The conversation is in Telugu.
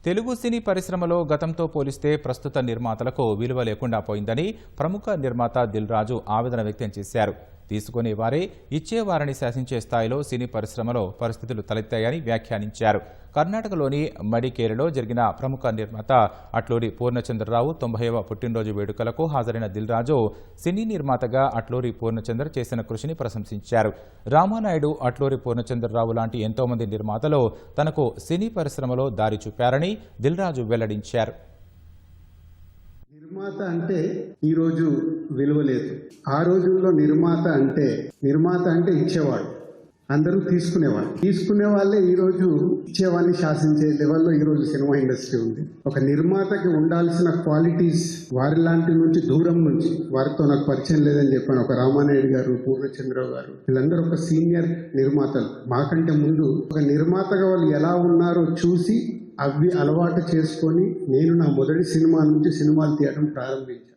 తెలుగు సినీ పరిశ్రమలో గతంతో పోలిస్తే ప్రస్తుత నిర్మాతలకు విలువ లేకుండా పోయిందని ప్రముఖ నిర్మాత దిల్ రాజు ఆవేదన వ్యక్తం చేశారు. తీసుకునేవారే ఇచ్చేవారని శాసించే స్థాయిలో సినీ పరిశ్రమలో పరిస్థితులు తలెత్తాయని వ్యాఖ్యానించారు. కర్ణాటకలోని మడికేరిలో జరిగిన ప్రముఖ నిర్మాత అట్లూరి పూర్ణచంద్రరావు 90వ పుట్టినరోజు వేడుకలకు హాజరైన దిల్ రాజు సినీ నిర్మాతగా అట్లూరి పూర్ణచంద్ర చేసిన కృషిని ప్రశంసించారు. రామానాయుడు, అట్లూరి పూర్ణచంద్రరావు లాంటి ఎంతో మంది నిర్మాతలు తనకు సినీ పరిశ్రమలో దారి చూపారని దిల్ రాజు వెల్లడించారు. నిర్మాత అంటే ఈరోజు విలువ లేదు. ఆ రోజుల్లో నిర్మాత అంటే ఇచ్చేవాడు, అందరూ తీసుకునే వాళ్ళే ఈరోజు ఇచ్చేవాడిని శాసించే లెవెల్లో ఈరోజు సినిమా ఇండస్ట్రీ ఉంది. ఒక నిర్మాతకి ఉండాల్సిన క్వాలిటీస్ వారి లాంటి నుంచి దూరం నుంచి వారితో నాకు పరిచయం లేదని చెప్పాను. ఒక రామానాయుడు గారు, పూర్ణచంద్రరావు గారు, వీళ్ళందరూ ఒక సీనియర్ నిర్మాతలు. మాకంటే ముందు ఒక నిర్మాతగా వాళ్ళు ఎలా ఉన్నారో చూసి అవి అలవాటు చేసుకొని నేను నా మొదటి సినిమా నుంచి సినిమాలు తీయడం ప్రారంభించాను.